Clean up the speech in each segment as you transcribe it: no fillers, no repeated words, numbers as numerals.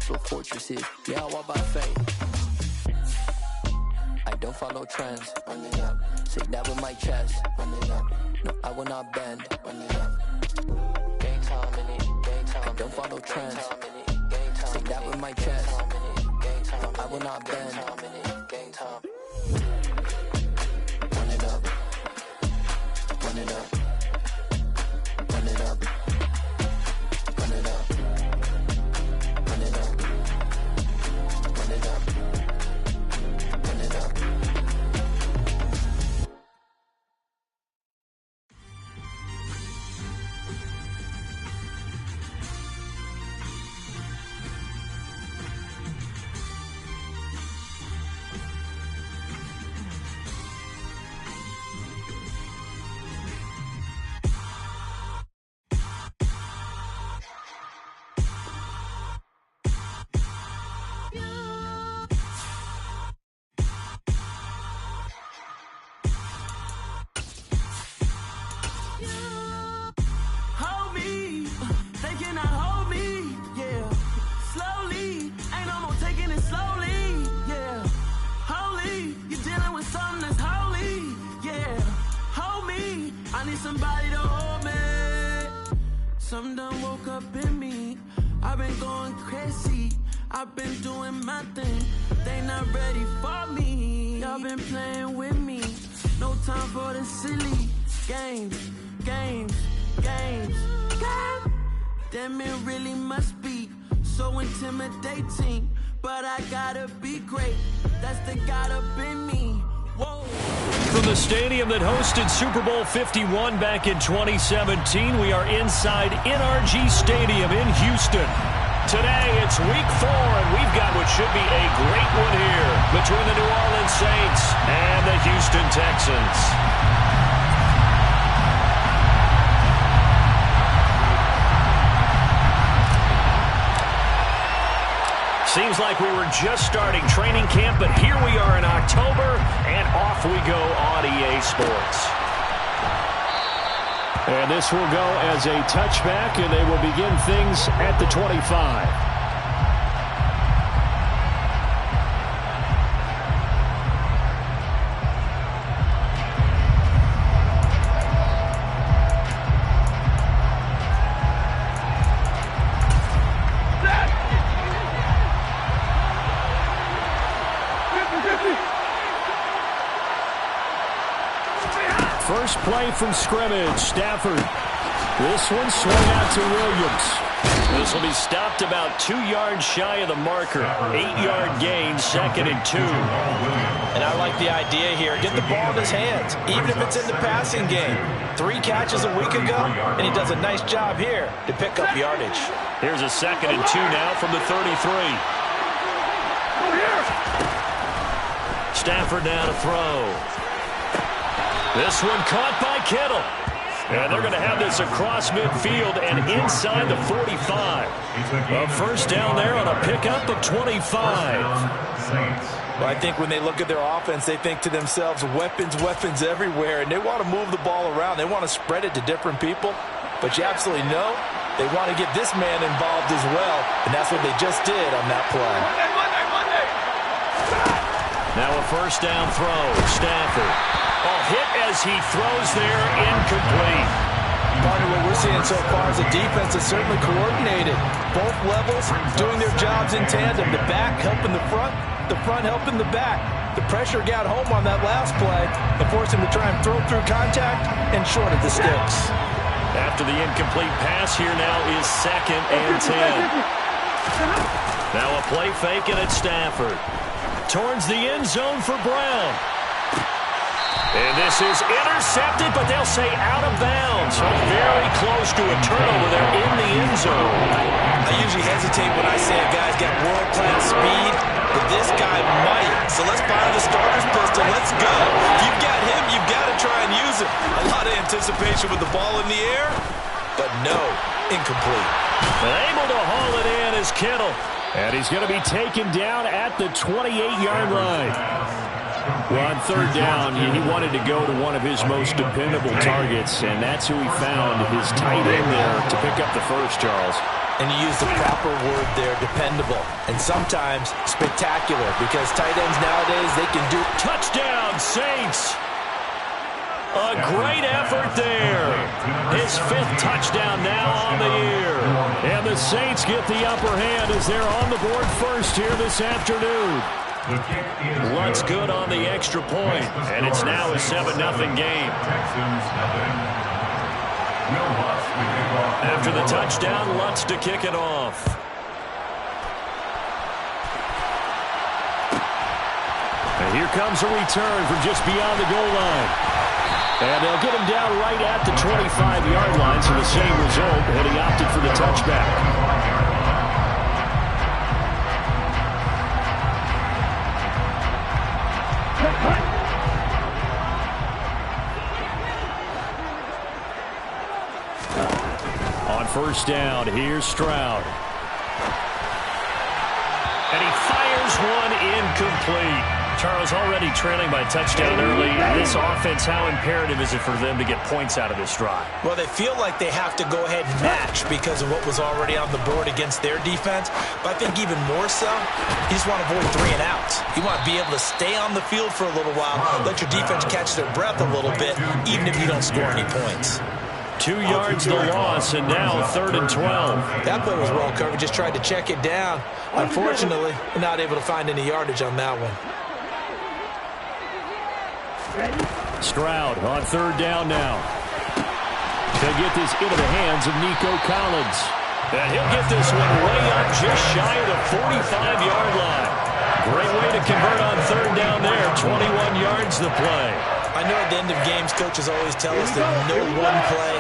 spiritual fortresses. Yeah, I walk by faith. I don't follow trends. Run it up. Say that with my chest. Run it up. No, I will not bend. Run it up. Game time in it. Game time. I don't follow trends. Say that with my chest. No, I will not bend. Game time. Run it up. Run it up. Run it up. Run it up. Run it up. Run it up. Run it up. Hold me, they cannot hold me, yeah. Slowly, ain't no more taking it slowly, yeah. Holy, you're dealing with something that's holy, yeah. Hold me, I need somebody to hold me. Something done woke up in me. I've been going crazy, I've been doing my thing. They not ready for me, y'all been playing with me. No time for the silly games, games, games. God damn, it really must be so intimidating. But I gotta be great, that's the God up in me. Whoa. From the stadium that hosted Super Bowl 51 back in 2017, we are inside NRG Stadium in Houston. Today, it's week 4, and we've got what should be a great one here between the New Orleans Saints and the Houston Texans. Seems like we were just starting training camp, but here we are in October, and off we go on EA Sports. And this will go as a touchback, and they will begin things at the 25. First play from scrimmage, Stafford. This one swung out to Williams. This will be stopped about 2 yards shy of the marker. 8-yard gain, 2nd and 2. And I like the idea here. Get the ball in his hands, even if it's in the passing game. 3 catches a week ago, and he does a nice job here to pick up yardage. Here's a 2nd and 2 now from the 33. Stafford now to throw. This one caught by Kittle. And they're going to have this across midfield and inside the 45. A first down there on a pickup of 25. Well, I think when they look at their offense, they think to themselves, weapons, weapons everywhere. And they want to move the ball around. They want to spread it to different people. But you absolutely know they want to get this man involved as well. And that's what they just did on that play. Now a first down throw. Stafford. Hit as he throws there, incomplete. Part of what we're seeing so far is the defense is certainly coordinated. Both levels doing their jobs in tandem. The back helping the front helping the back. The pressure got home on that last play and forced him to try and throw through contact and short of the sticks. After the incomplete pass, here now is 2nd and 10. Now a play fake, and it's Stafford. Towards the end zone for Brown. And this is intercepted, but they'll say out of bounds. So very close to a turnover there in the end zone. I usually hesitate when I say a guy's got world-class speed, but this guy might. So let's fire the starter's pistol. Let's go. If you've got him, you've got to try and use it. A lot of anticipation with the ball in the air, but no, incomplete. Able to haul it in is Kittle. And he's going to be taken down at the 28-yard line. Well, on 3rd down, he wanted to go to one of his most dependable targets, and that's who he found, his tight end there, to pick up the first, Charles. And you use the proper word there, dependable. And sometimes spectacular, because tight ends nowadays, they can do... Touchdown, Saints! A great effort there. His 5th touchdown now on the year. And the Saints get the upper hand as they're on the board first here this afternoon. Lutz good on the extra point, and it's now a 7-0 game. After the touchdown, Lutz to kick it off. And here comes a return from just beyond the goal line. And they'll get him down right at the 25-yard line, so the same result, and he opted for the touchback. On first down, here's Stroud. And he fires one incomplete. Charles, already trailing by a touchdown early. This offense, how imperative is it for them to get points out of this drive? Well, they feel like they have to go ahead and match because of what was already on the board against their defense. But I think even more so, you just want to avoid 3 and outs. You want to be able to stay on the field for a little while, let your defense catch their breath a little bit, even if you don't score any points. 2 yards the loss, and now 3rd and 12. That play was well covered. Just tried to check it down. Unfortunately, we're not able to find any yardage on that one. Stroud on 3rd down now. They'll get this into the hands of Nico Collins. And he'll get this one way up just shy of the 45-yard line. Great way to convert on 3rd down there. 21 yards the play. I know at the end of games, coaches always tell us that no one play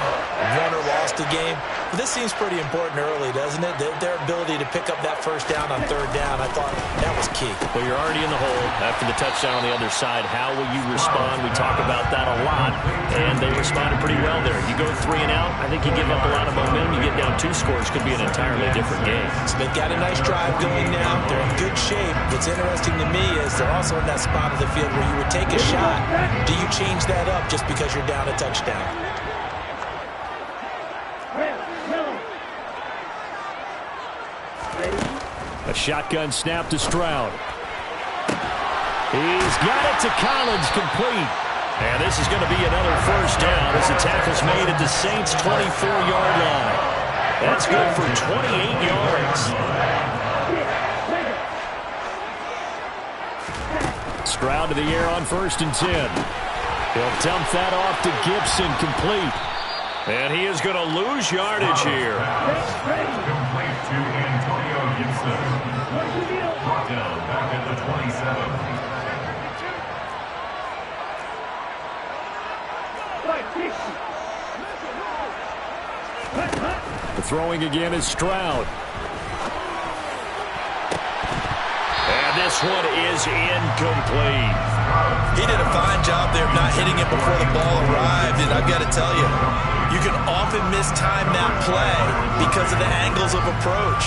won or lost a game. But this seems pretty important early, doesn't it? Their ability to pick up that first down on 3rd down, I thought that was key. Well, you're already in the hole after the touchdown on the other side. How will you respond? We talk about that a lot, and they responded pretty well there. You go 3 and out, I think you give up a lot of momentum. You get down 2 scores, could be an entirely different game. So they've got a nice drive going now. They're in good shape. What's interesting to me is they're also in that spot of the field where you would take a shot. Do you change that up just because you're down a touchdown? A shotgun snap to Stroud. He's got it to Collins, complete. And this is going to be another first down as the tackle's made at the Saints' 24-yard line. That's good for 28 yards. Stroud to the air on 1st and 10. He'll dump that off to Gibson, complete. And he is going to lose yardage here. Complete to Antonio Gibson. Brought down back at the 27. The throwing again is Stroud. And this one is incomplete. He did a fine job there of not hitting it before the ball arrived, and I've got to tell you, you can often mistime that play because of the angles of approach.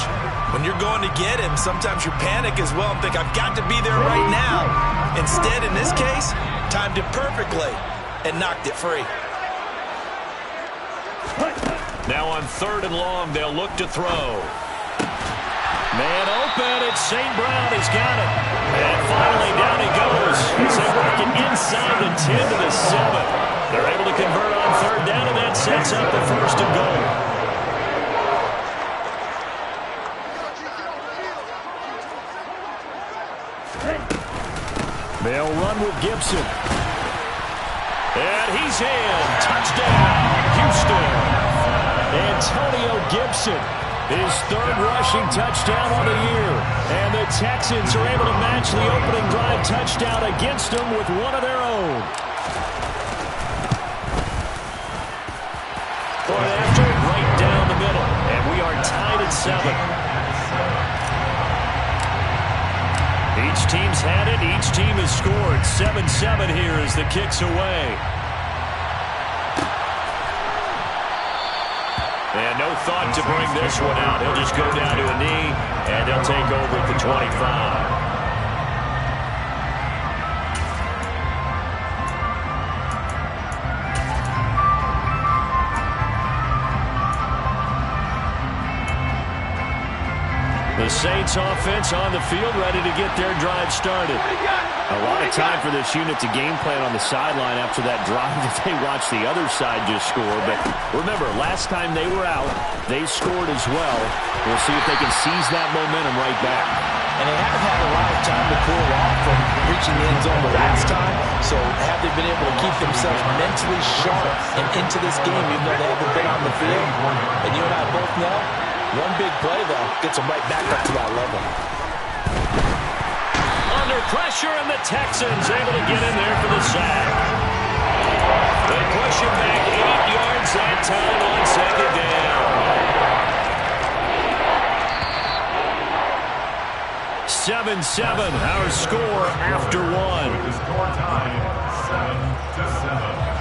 When you're going to get him, sometimes you panic as well and think, I've got to be there right now. Instead, in this case, timed it perfectly and knocked it free. Now on 3rd and long, they'll look to throw. Man open, it's St. Brown. He's got it. And finally, down he goes. As they work it inside the 10 to the 7. They're able to convert on 3rd down, and that sets up the 1st and goal. They'll run with Gibson. And he's in. Touchdown, Houston. Antonio Gibson, his 3rd rushing touchdown on the year. And the Texans are able to match the opening drive touchdown against them with one of their own. Going after it right down the middle. And we are tied at 7. Each team's had it. Each team has scored. 7-7 here as the kick's away. And no thought to bring this one out. He'll just go down to a knee, and they'll take over at the 25. The Saints offense on the field, ready to get their drive started. A lot of time for this unit to game plan on the sideline after that drive that they watched the other side just score. But remember, last time they were out, they scored as well. We'll see if they can seize that momentum right back. And they haven't had a lot of time to cool off from reaching the end zone the last time. So have they been able to keep themselves mentally sharp and into this game, even though they haven't been on the field? And you and I both know, one big play, though, gets them right back up to that level. Under pressure, and the Texans able to get in there for the sack. They push him back 8 yards that time on second down. 7-7, our score after one. The score time, 7-7.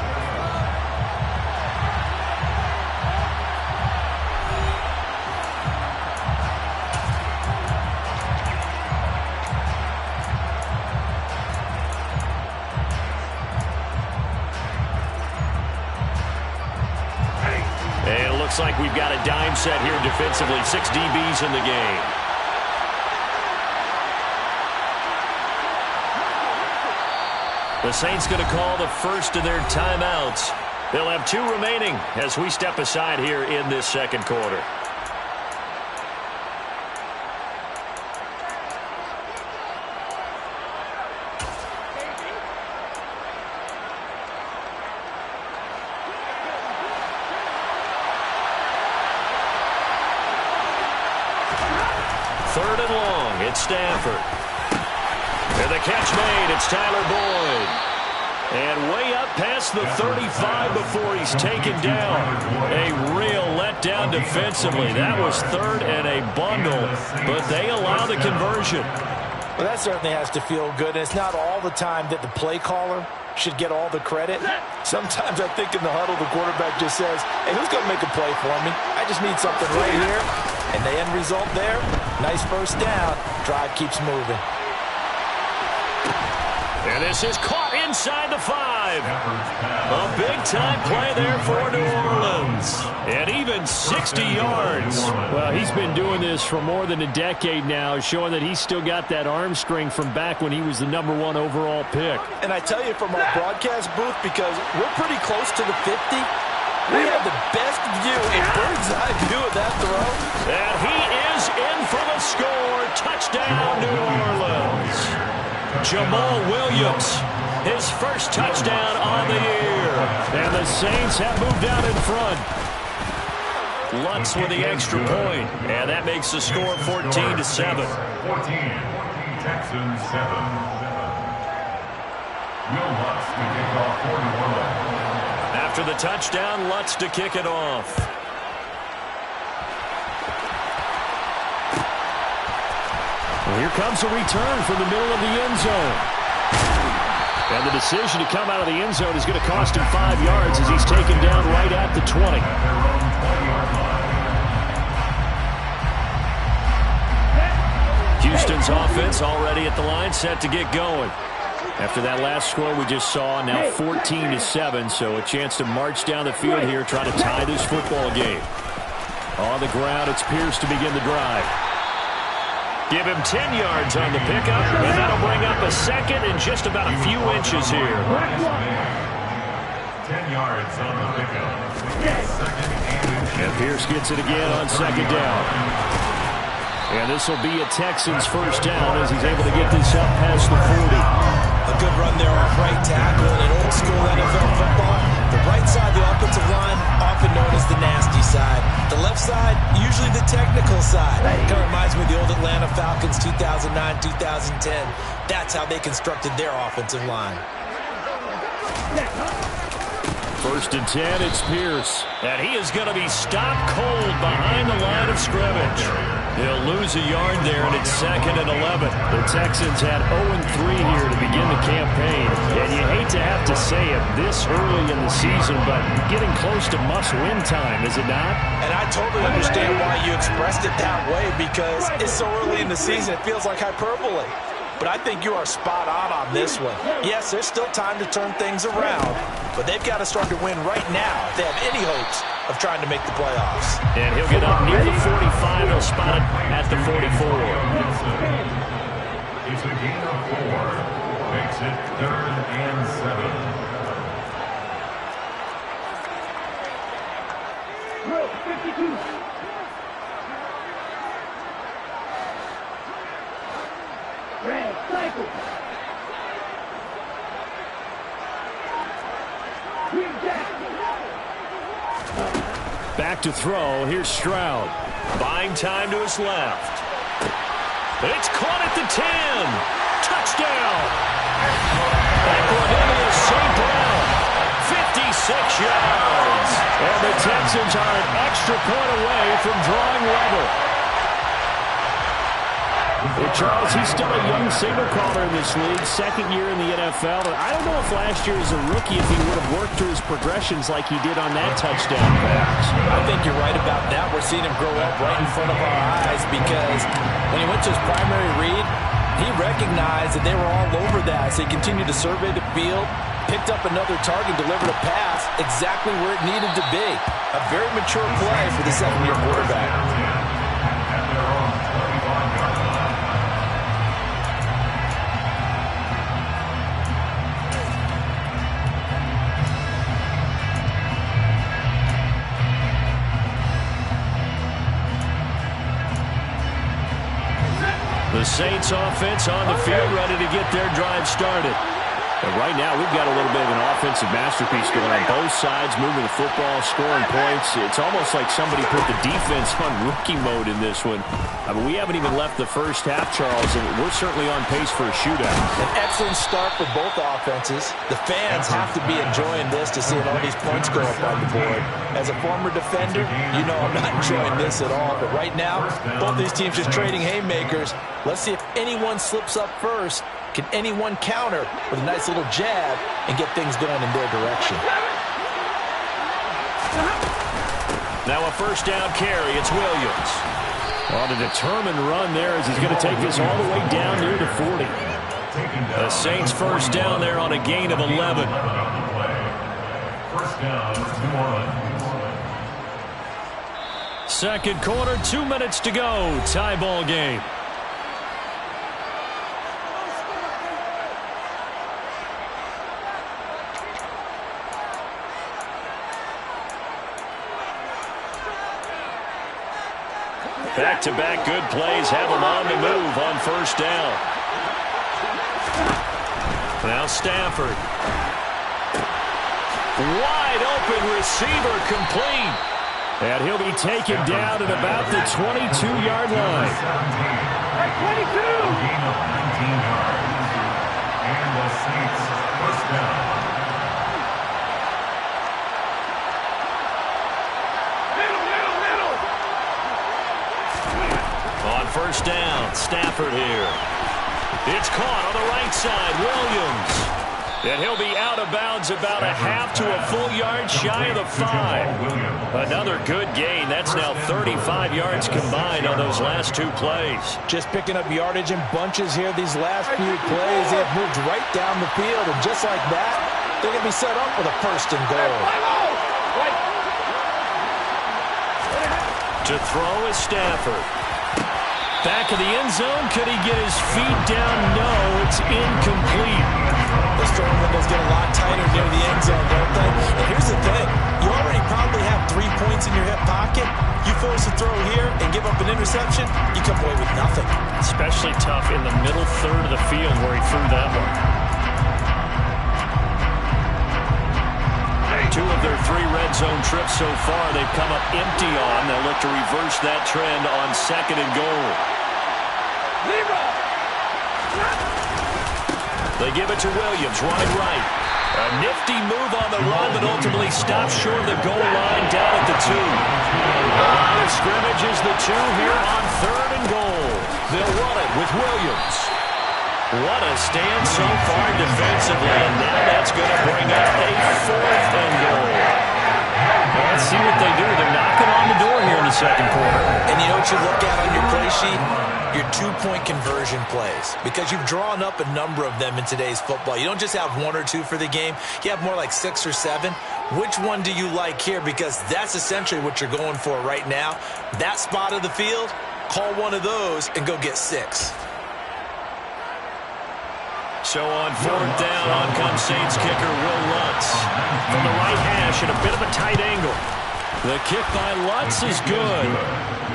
And it looks like we've got a dime set here defensively. 6 DBs in the game. The Saints going to call the first of their timeouts. They'll have 2 remaining as we step aside here in this second quarter. Third and long, it's Stafford. And the catch made, it's Tyler Boyd. And way up past the 35 before he's taken down. A real letdown defensively. That was third and a bundle, but they allow the conversion. Well, that certainly has to feel good. And it's not all the time that the play caller should get all the credit. Sometimes I think in the huddle, the quarterback just says, hey, who's going to make a play for me? I just need something right here. And the end result there, nice first down. Drive keeps moving. And this is caught inside the 5. A big-time play there for New Orleans. And even 60 yards. Well, he's been doing this for more than a decade now, showing that he's still got that arm strength from back when he was the #1 overall pick. And I tell you, from our broadcast booth, because we're pretty close to the 50, we have the best view, a bird's-eye view of that throw. And he is in for the score. Touchdown, New Orleans. Jamal Williams, his first touchdown on the year. And the Saints have moved out in front. Lutz with the extra point. And that makes the score 14-7. 14, Texans 7. Will Lutz to kick off 41. After the touchdown, Lutz to kick it off. Well, here comes a return from the middle of the end zone. And the decision to come out of the end zone is going to cost him 5 yards as he's taken down right at the 20. Houston's offense already at the line, set to get going. After that last score we just saw, now 14-7, so a chance to march down the field here, try to tie this football game. On the ground, it's Pierce to begin the drive. Give him 10 yards on the pickup, and that'll bring up a second in just about a few inches here. 10 yards on the pickup. And Pierce gets it again on second down. And this will be a Texans first down as he's able to get this up past the 40. A good run there off right tackle in old school NFL football. The right side of the offensive line, often known as the nasty side. The left side, usually the technical side. Kind of reminds me of the old Atlanta Falcons 2009-2010. That's how they constructed their offensive line. First and 10, it's Pierce. And he is going to be stopped cold behind the line of scrimmage. He'll lose a yard there, and it's 2nd and 11. The Texans had 0-3 here to begin the campaign. And you hate to have to say it this early in the season, but getting close to must-win time, is it not? And I totally understand why you expressed it that way, because it's so early in the season, it feels like hyperbole. But I think you are spot on this one. Yes, there's still time to turn things around, but they've got to start to win right now if they have any hopes of trying to make the playoffs. And he'll get up near the 45. He'll spot it at the 44. It's a gain of 4. Makes it 3rd and 7. Back to throw. Here's Stroud. Buying time to his left. It's caught at the 10. Touchdown. That one into St. Brown. 56 yards. And the Texans are an extra point away from drawing level. Well, Charles, he's still a young signal caller in this league, second year in the NFL. And I don't know if last year as a rookie if he would have worked through his progressions like he did on that touchdown pass. I think you're right about that. We're seeing him grow up right in front of our eyes because when he went to his primary read, he recognized that they were all over that. So he continued to survey the field, picked up another target, delivered a pass exactly where it needed to be. A very mature play for the second-year quarterback. The Saints offense on the field, ready to get their drive started. And right now, we've got a little bit of an offensive masterpiece going on both sides, moving the football, scoring points. It's almost like somebody put the defense on rookie mode in this one. I mean, we haven't even left the first half, Charles, and we're certainly on pace for a shootout. An excellent start for both offenses. The fans have to be enjoying this to see all these points go up on the board. As a former defender, you know I'm not enjoying this at all. But right now, both these teams just trading haymakers. Let's see if anyone slips up first. Can anyone counter with a nice little jab and get things going in their direction? Now a first down carry. It's Williams. On a determined run there as he's going to take this all the way down near the 40. The Saints first down there on a gain of 11. First down, 2 Second quarter, 2 minutes to go. Tie ball game. Back-to-back good plays have them on the move on first down. Now Stafford. Wide open receiver complete. And he'll be taken down at about the 22-yard line. 22! Gain of 19 yards. And the Saints first down. First down, Stafford here. It's caught on the right side, Williams. And he'll be out of bounds about a half to a full yard shy of the 5. Another good gain. That's now 35 yards combined on those last 2 plays. Just picking up yardage in bunches here these last few plays. They've moved right down the field, and just like that, they're going to be set up with a first and goal. To throw is Stafford. Back of the end zone. Could he get his feet down? No, it's incomplete. The storm windows get a lot tighter near the end zone, don't they? And here's the thing. You already probably have 3 points in your hip pocket. You force a throw here and give up an interception, you come away with nothing. Especially tough in the middle third of the field where he threw that one. 2 of their 3 red zone trips so far they've come up empty on. They'll look to reverse that trend on second and goal. They give it to Williams, running right. A nifty move on the run, but ultimately stops short of the goal line down at the 2. The line of scrimmage is the 2 here on third and goal. They'll run it with Williams. What a stand so far defensively, and now that's going to bring up a 4th and goal. Let's see what they do. They're knocking on the door here in the second quarter. And you know what you look at on your play sheet? Your two-point conversion plays. Because you've drawn up a number of them in today's football. You don't just have one or two for the game. You have more like 6 or 7. Which one do you like here? Because that's essentially what you're going for right now. That spot of the field, call one of those and go get 6. So on 4th down, on comes Saints kicker Will Lutz. From the right hash at a bit of a tight angle. The kick by Lutz is good.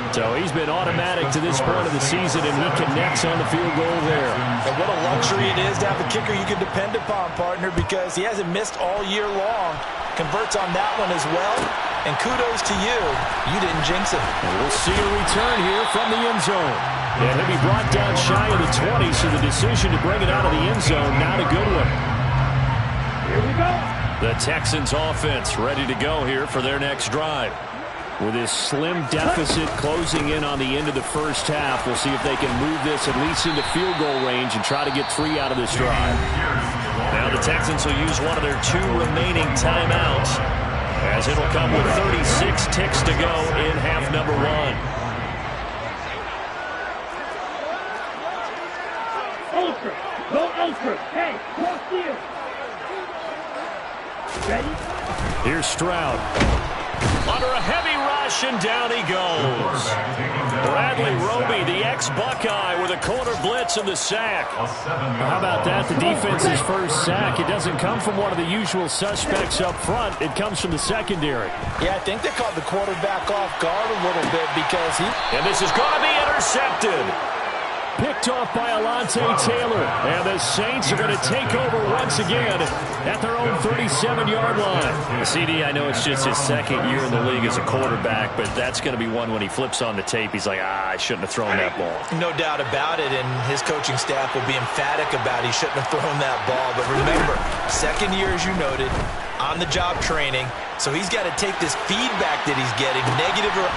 So he's been automatic to this point of the season, and he connects on the field goal there. And what a luxury it is to have a kicker you can depend upon, partner, because he hasn't missed all year long. Converts on that one as well. And kudos to you. You didn't jinx him. And we'll see a return here from the end zone. And he'll be brought down shy of the 20, so the decision to bring it out of the end zone, not a good one. Here we go. The Texans offense ready to go here for their next drive. With this slim deficit closing in on the end of the first half, we'll see if they can move this at least into field goal range and try to get 3 out of this drive. Now the Texans will use one of their 2 remaining timeouts, as it'll come with 36 ticks to go in half number 1. Ultra. Go ultra. Hey, cross field. Ready? Here's Stroud. Under a heavy rush, and down he goes. Bradley Roby, the ex-Buckeye, with a corner blitz and the sack. How about that? The defense's first sack. It doesn't come from one of the usual suspects up front. It comes from the secondary. Yeah, I think they caught the quarterback off guard a little bit because he... And this is going to be intercepted. Picked off by Alontae Taylor. And the Saints are going to take over once again at their own 37-yard line. CD, I know it's just his second year in the league as a quarterback, but that's going to be one when he flips on the tape. He's like, I shouldn't have thrown that ball. No doubt about it, and his coaching staff will be emphatic about he shouldn't have thrown that ball. But remember, second year, as you noted, on-the-job training, so he's got to take this feedback that he's getting, negative or...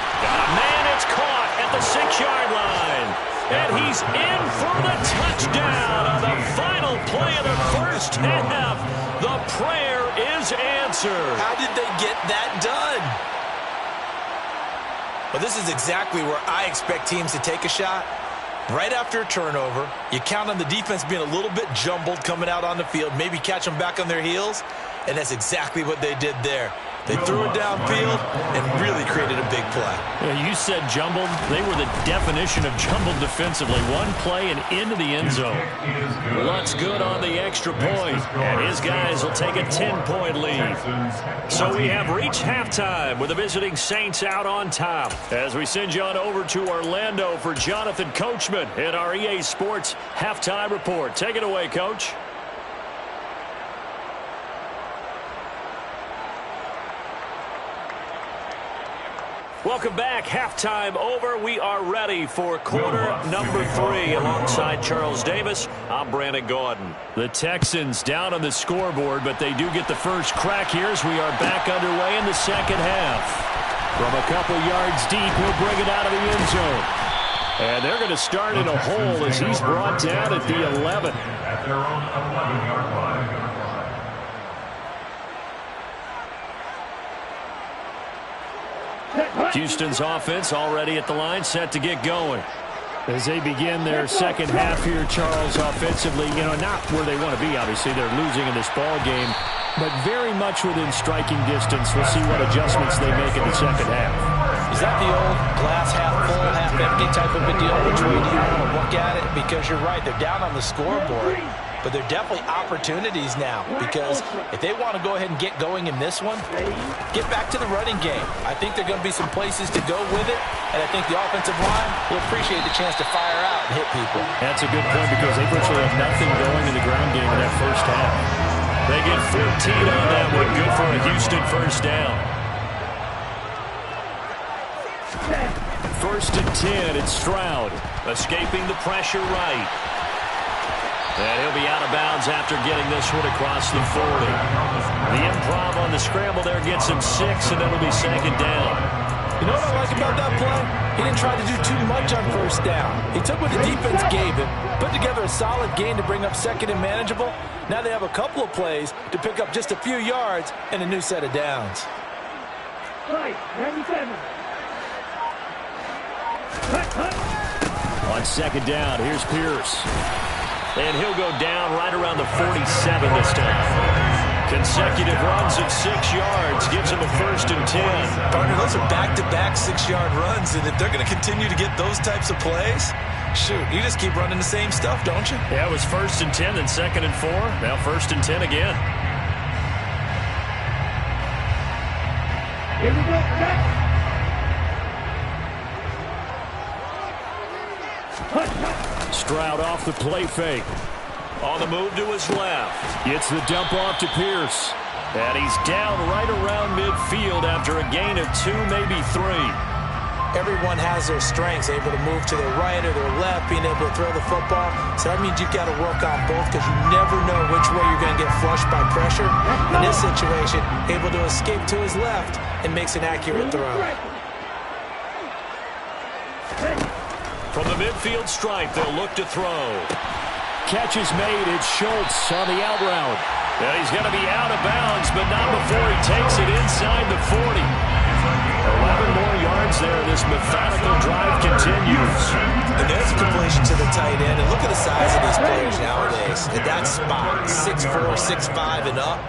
Man, it's caught at the 6-yard line. And he's in for the touchdown on the final play of the first half. The prayer is answered. How did they get that done? Well, this is exactly where I expect teams to take a shot. Right after a turnover, you count on the defense being a little bit jumbled coming out on the field, maybe catch them back on their heels, and that's exactly what they did there. They threw it downfield and really created a big play. Yeah, you said jumbled. They were the definition of jumbled defensively. One play and into the end zone. Lutz good on the extra point, and his guys will take a 10-point lead. So we have reached halftime with the visiting Saints out on top. As we send you on over to Orlando for Jonathan Coachman in our EA Sports Halftime Report. Take it away, Coach. Welcome back. Halftime over. We are ready for quarter number 3. Alongside Charles Davis, I'm Brandon Gaudin. The Texans down on the scoreboard, but they do get the first crack here as we are back underway in the second half. From a couple yards deep, he'll bring it out of the end zone. And they're going to start in a hole as he's brought down at the 11. At their own 11-yard line. Houston's offense already at the line, set to get going. As they begin their second half here, Charles, offensively, not where they want to be, obviously. They're losing in this ball game, but very much within striking distance. We'll see what adjustments they make in the second half. Is that the old glass half full, half empty type of a deal? Which way do you want to look at it? Because you're right, they're down on the scoreboard. But they're definitely opportunities now, because if they want to go ahead and get going in this one, get back to the running game. I think there are going to be some places to go with it, and I think the offensive line will appreciate the chance to fire out and hit people. That's a good point, because they virtually have nothing going in the ground game in that first half. They get 14 on that one. Good for a Houston first down. First and 10, it's Stroud. Escaping the pressure right. And he'll be out of bounds after getting this one across the 40. The improv on the scramble there gets him 6, and it'll be second down. You know what I like about that play? He didn't try to do too much on first down. He took what the defense gave him, put together a solid gain to bring up second and manageable. Now they have a couple of plays to pick up just a few yards and a new set of downs. On second down, here's Pierce. And he'll go down right around the 47 this time. Consecutive runs of 6 yards gives him a 1st and 10. Partner, those are back-to-back 6-yard runs, and if they're going to continue to get those types of plays, shoot, you just keep running the same stuff, don't you? Yeah, it was 1st and 10, then 2nd and 4. Now 1st and 10 again. Here we go. Stroud off the play fake. On the move to his left. Gets the dump off to Pierce. And he's down right around midfield after a gain of 2, maybe 3. Everyone has their strengths, able to move to their right or their left, being able to throw the football. So that means you've got to work on both because you never know which way you're going to get flushed by pressure. In this situation, able to escape to his left and makes an accurate throw. From the midfield stripe, they'll look to throw. Catch is made. It's Schultz on the out route. Yeah, he's going to be out of bounds, but not before he takes it inside the 40. 11 more yards there. This methodical drive continues. And there's a completion to the tight end. And look at the size of these players nowadays. At that spot, 6'4", 6'5", and up.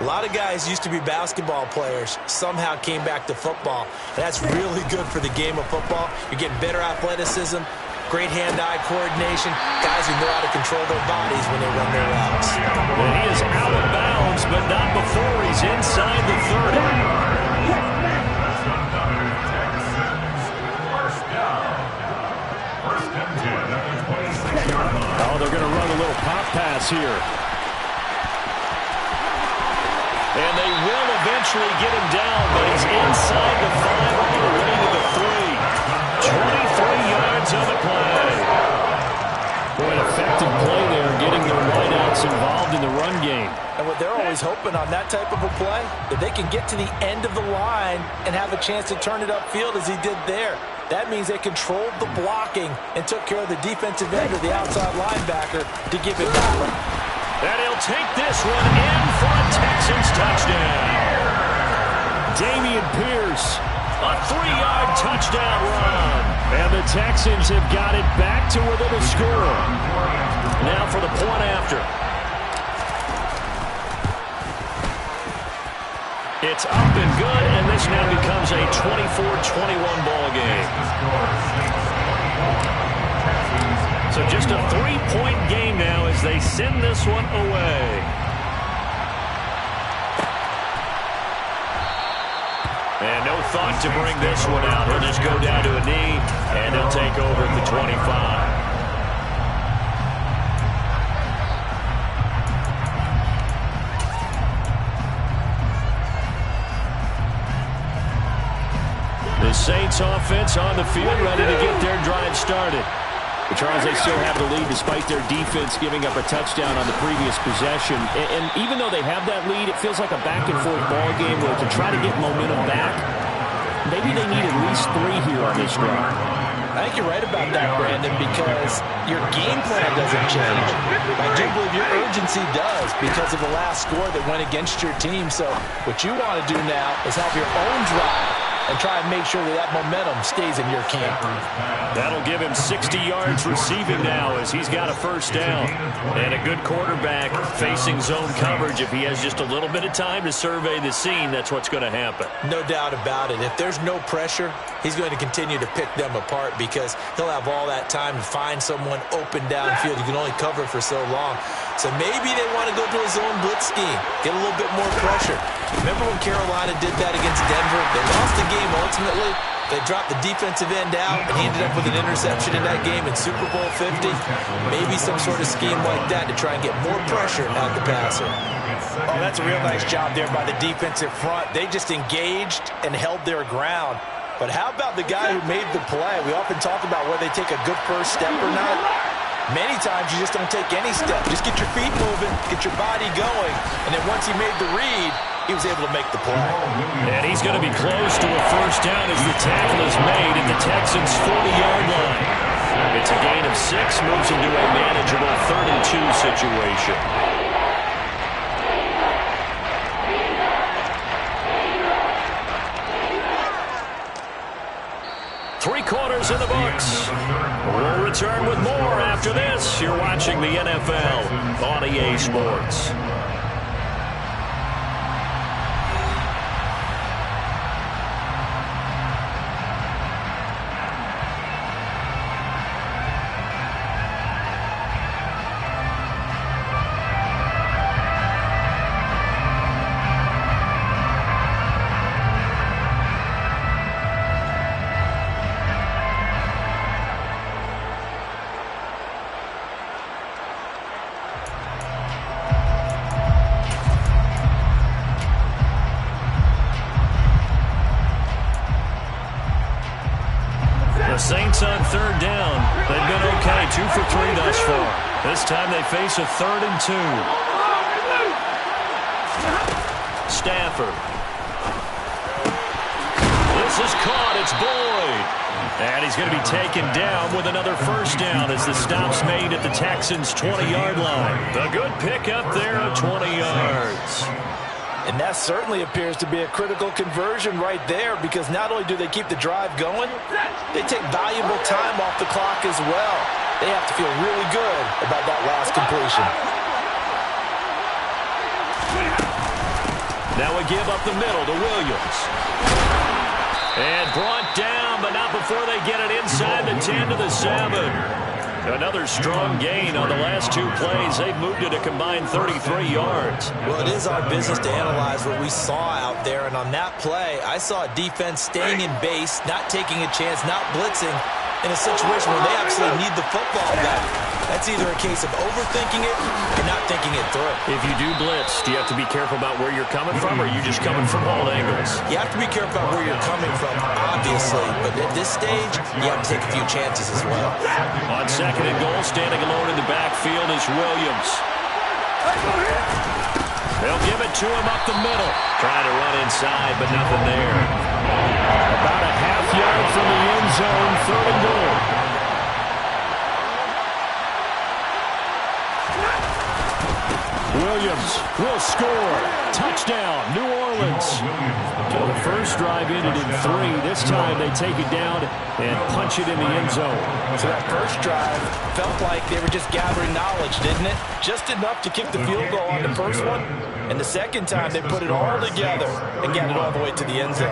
A lot of guys used to be basketball players, somehow came back to football. And that's really good for the game of football. You're getting better athleticism, great hand-eye coordination, guys who know how to control their bodies when they run their routes. And he is out of bounds, but not before he's inside the 30. Oh, they're going to run a little pop pass here. And they will eventually get him down, but he's inside the 5 on the way to the 3. 23 yards on the play. Boy, an effective play there, getting their wideouts involved in the run game. And what they're always hoping on that type of a play, that they can get to the end of the line and have a chance to turn it upfield as he did there. That means they controlled the blocking and took care of the defensive end of the outside linebacker to give it back. And he'll take this one in for a Texans touchdown. Damian Pierce, a 3-yard touchdown run. And the Texans have got it back to within a score. Now for the point after. It's up and good, and this now becomes a 24-21 ball game. So just a 3-point game now as they send this one away. And no thought to bring this one out. He'll just go down to a knee, and he'll take over at the 25. The Saints offense on the field, ready to get their drive started. But Charles, they still have the lead despite their defense giving up a touchdown on the previous possession. And even though they have that lead, it feels like a back-and-forth ball game where to try to get momentum back, maybe they need at least 3 here on this drive. I think you're right about that, Brandon, because your game plan doesn't change. I do believe your urgency does because of the last score that went against your team. So what you want to do now is have your own drive and try and make sure that that momentum stays in your camp. That'll give him 60 yards receiving now as he's got a 1st down. And a good quarterback facing zone coverage. If he has just a little bit of time to survey the scene, that's what's going to happen. No doubt about it. If there's no pressure, he's going to continue to pick them apart because he'll have all that time to find someone open downfield. You can only cover for so long. So maybe they want to go to a zone blitz scheme, get a little bit more pressure. Remember when Carolina did that against Denver? They lost the game ultimately. They dropped the defensive end out, and he ended up with an interception in that game in Super Bowl 50. Maybe some sort of scheme like that to try and get more pressure out the passer. Oh, that's a real nice job there by the defensive front. They just engaged and held their ground. But how about the guy who made the play? We often talk about whether they take a good first step or not. Many times you just don't take any step. Just get your feet moving, get your body going, and then once he made the read, he was able to make the play. And he's going to be close to a 1st down as the tackle is made at the Texans' 40-yard line. It's a gain of 6, moves into a manageable 3rd and 2 situation. snaps in the books. We'll return with more after this. You're watching the NFL on EA Sports. Saints on third down. They've been okay, 2 for 3 thus far. This time they face a 3rd and 2. Stafford. This is caught. It's Boyd. And he's going to be taken down with another first down as the stop's made at the Texans' 20-yard line. A good pickup there at 20 yards. And that certainly appears to be a critical conversion right there, because not only do they keep the drive going, they take valuable time off the clock as well. They have to feel really good about that last completion. Now we give up the middle to Williams. And brought down, but not before they get it inside the 10 to the 7. Another strong gain on the last 2 plays. They've moved it a combined 33 yards. Well, it is our business to analyze what we saw out there. And on that play, I saw a defense staying in base, not taking a chance, not blitzing in a situation where they absolutely need the football back. That's either a case of overthinking it or not thinking it through. If you do blitz, do you have to be careful about where you're coming from, or are you just coming from all angles? You have to be careful about where you're coming from, obviously. But at this stage, you have to take a few chances as well. On 2nd and goal, standing alone in the backfield is Williams. They'll give it to him up the middle. Trying to run inside, but nothing there. About a half yard from the end zone, 3rd and goal. Williams will score. Touchdown, New Orleans. So the first drive ended in 3. This time they take it down and punch it in the end zone. So that first drive felt like they were just gathering knowledge, didn't it? Just enough to kick the field goal on the first one. And the second time they put it all together and got it all the way to the end zone.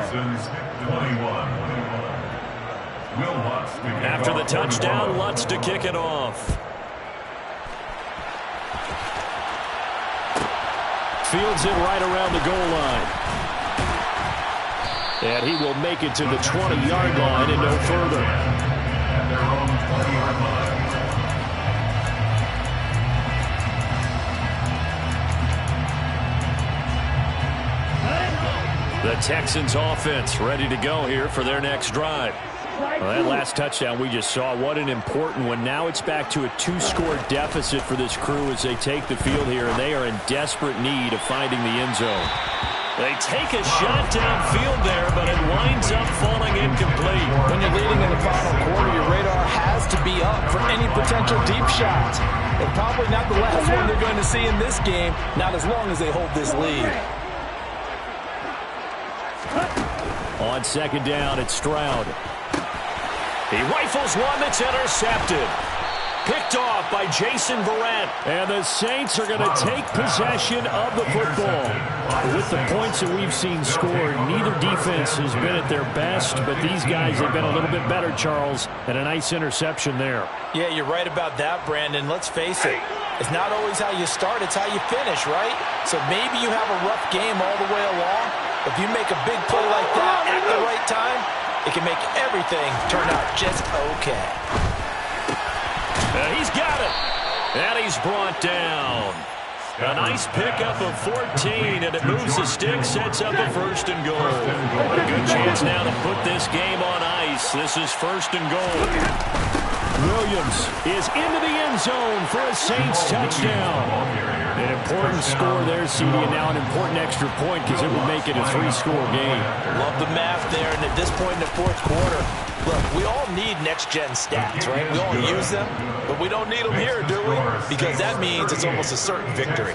After the touchdown, Lutz to kick it off. Fields it right around the goal line. And he will make it to the 20-yard line and no further. The Texans offense ready to go here for their next drive. Well, that last touchdown we just saw, what an important one. Now it's back to a 2-score deficit for this crew as they take the field here, and they are in desperate need of finding the end zone. They take a shot downfield there, but it winds up falling incomplete. When you're leading in the final quarter, your radar has to be up for any potential deep shots. And probably not the last one they're going to see in this game, not as long as they hold this lead. On 2nd down, it's Stroud. He rifles one that's intercepted. Picked off by Jason Verrett. And the Saints are going to take possession of the football. With the points that we've seen scored, neither defense has been at their best, but these guys have been a little bit better, Charles, and a nice interception there. Yeah, you're right about that, Brandon. Let's face it. It's not always how you start, it's how you finish, right? So maybe you have a rough game all the way along. If you make a big play like that at the right time, it can make everything turn out just okay. He's got it. And he's brought down. A nice pickup of 14, and it moves the stick, sets up a 1st and goal. A good chance now to put this game on ice. This is 1st and goal. Williams is into the end zone for a Saints touchdown. An important score there, CD, and now an important extra point because it would make it a 3-score game. Love the math there, and at this point in the 4th quarter, look, we all need next-gen stats, right? We all use them, but we don't need them here, do we? Because that means it's almost a certain victory.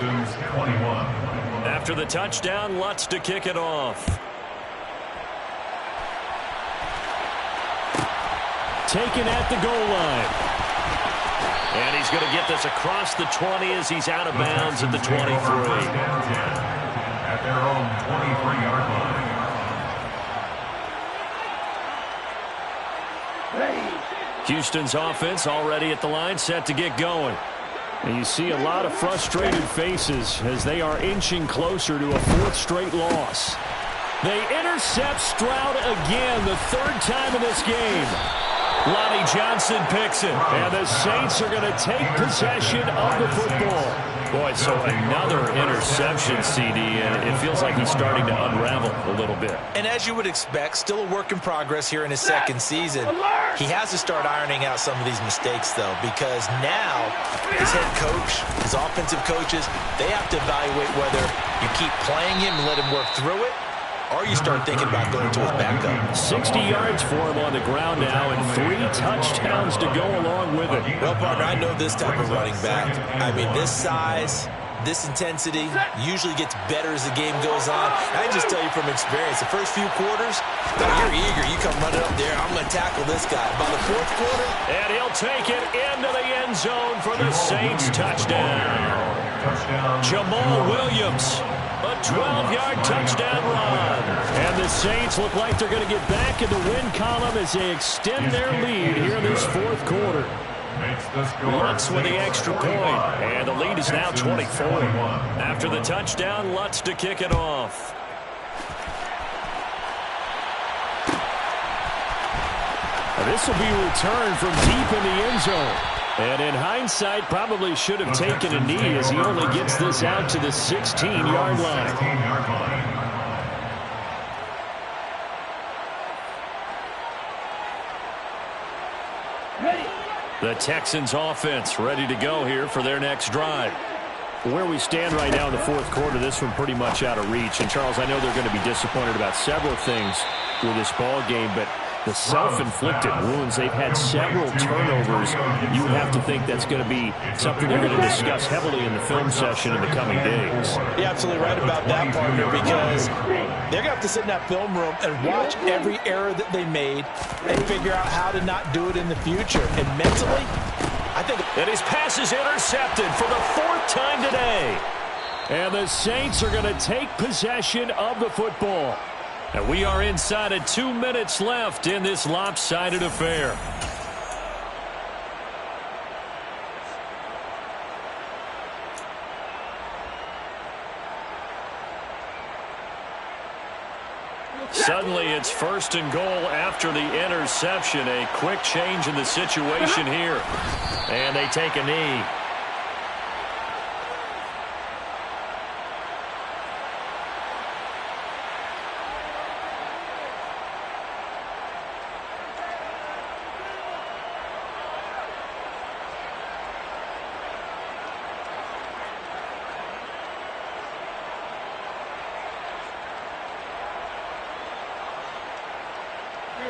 After the touchdown, Lutz to kick it off. taken at the goal line. And he's going to get this across the 20 as he's out of bounds at the 23. At their own 23-yard line. Houston's offense already at the line, set to get going. And you see a lot of frustrated faces as they are inching closer to a fourth straight loss. They intercept Stroud again, the third time in this game. Lonnie Johnson picks it, and the Saints are going to take possession of the football. Boy, so another interception, CD, and it feels like he's starting to unravel a little bit. And as you would expect, still a work in progress here in his second season. He has to start ironing out some of these mistakes, though, because now his head coach, his offensive coaches, they have to evaluate whether you keep playing him and let him work through it, or you start thinking about going to his backup. 60 yards for him on the ground now and 3 touchdowns to go along with it. Well, partner, I know this type of running back. I mean, this size, this intensity usually gets better as the game goes on. I can just tell you from experience, the first few quarters, you're eager. You come running up there, I'm going to tackle this guy. By the fourth quarter, and he'll take it into the end zone for the Saints touchdown. Jamal Williams. A 12-yard touchdown run. And the Saints look like they're going to get back in the win column as they extend their lead here in this fourth quarter. Lutz with the extra point. And the lead is now 24. After the touchdown, Lutz to kick it off. This will be returned from deep in the end zone. And in hindsight, probably should have taken a knee as he only gets this out to the 16-yard line. The Texans offense ready to go here for their next drive. Where we stand right now in the fourth quarter, this one pretty much out of reach. And, Charles, I know they're going to be disappointed about several things with this ball game, but the self-inflicted wounds, they've had several turnovers. You would have to think that's going to be something they're going to discuss heavily in the film session in the coming days. You're absolutely right about that, partner, because they're going to have to sit in that film room and watch every error that they made and figure out how to not do it in the future. And mentally, I think... And his pass is intercepted for the fourth time today. And the Saints are going to take possession of the football. And we are inside of 2 minutes left in this lopsided affair. Suddenly it's first and goal after the interception. A quick change in the situation here. And they take a knee.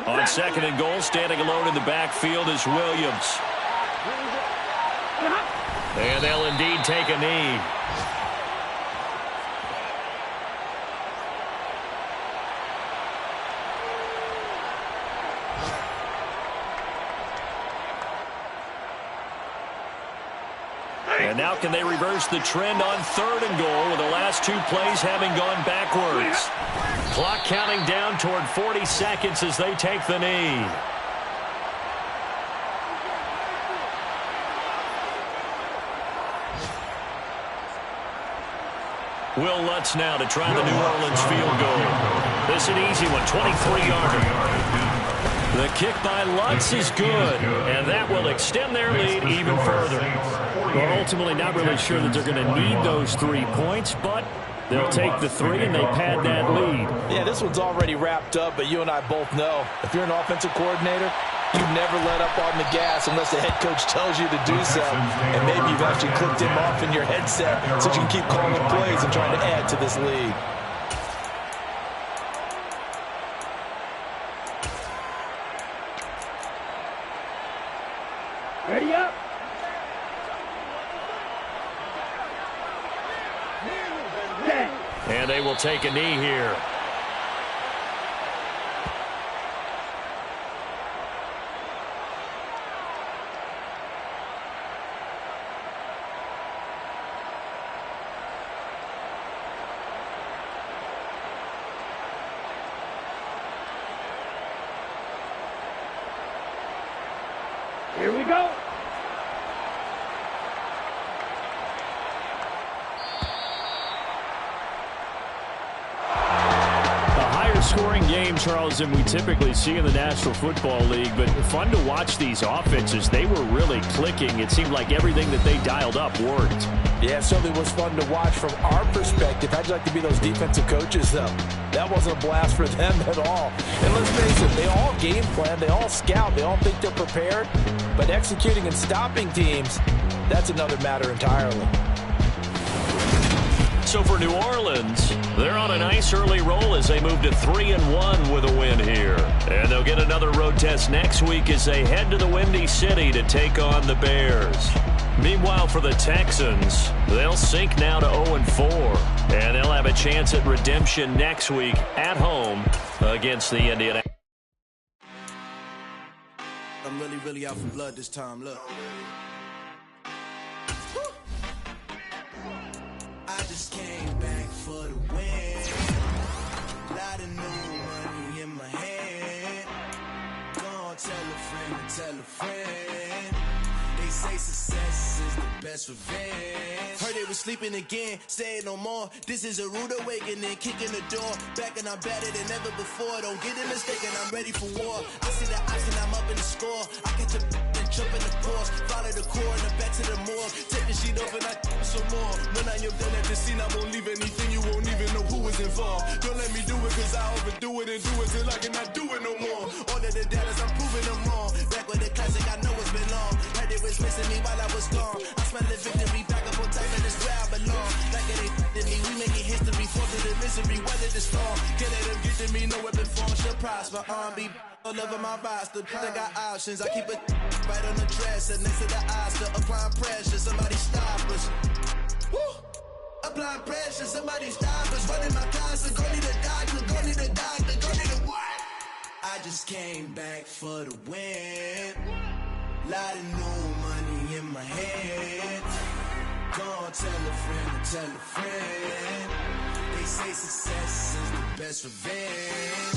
On second and goal, standing alone in the backfield is Williams. And they'll indeed take a knee. And now can they reverse the trend on third and goal with the last 2 plays having gone backwards? Clock counting down toward 40 seconds as they take the knee. Will Lutz now to try the New Orleans field goal. This is an easy one, 23-yarder. The kick by Lutz is good, and that will extend their lead even further. We're ultimately not really sure that they're going to need those 3 points, but they'll take the 3 and they pad that lead. Yeah, this one's already wrapped up, but you and I both know if you're an offensive coordinator, you never let up on the gas unless the head coach tells you to do so. And maybe you've actually clicked him off in your headset so you can keep calling plays and trying to add to this lead. Ready up. And they will take a knee here. Here we go. Scoring game, Charles, than we typically see in the National Football League, but fun to watch these offenses. They were really clicking. It seemed like everything that they dialed up worked. Yeah, it certainly was fun to watch from our perspective. How'd you like to be those defensive coaches, though? That wasn't a blast for them at all. And let's face it, they all game plan, they all scout, they all think they're prepared, but executing and stopping teams, that's another matter entirely. So for New Orleans, they're on a nice early roll as they move to 3-1 with a win here. And they'll get another road test next week as they head to the Windy City to take on the Bears. Meanwhile, for the Texans, they'll sink now to 0-4. And they'll have a chance at redemption next week at home against the Indianapolis. I'm really out for blood this time, look. I just came back for the win. Lot of new money in my hand. Gonna tell a friend and tell a friend. They say success is the best revenge. Heard they was sleeping again, say it no more. This is a rude awakening, kicking the door. Back and I'm better than ever before. Don't get it mistaken, I'm ready for war. I see the option, I'm up in the score. I catch a and jump in the course. Follow the core and the back to the morgue. Take the sheet off and I some more. When I am done at the scene, I won't leave anything. You won't even know who is involved. Don't let me do it, cause I overdo it and do it till I cannot do it no more. All of the data's, I'm proving them wrong. Back with the classic, I know it's been long. Heard it was missing me while I was gone. I smell the victory back up on top of this where I belong. Like it ain't to me, we making history. Fall to the misery, weather the storm. Can't let them get to me, no weapon form should prosper. R&B all over my roster. I got options, I keep it right on the dresser. Next to the Oscar, applying pressure. Somebody stop us. Woo! Applying pressure, somebody stop us. Running my closet, go need a doctor, go need a doctor, go need a what? I just came back for the win. Lot of new money in my hand. Gonna tell a friend and tell a friend. They say success is the best revenge.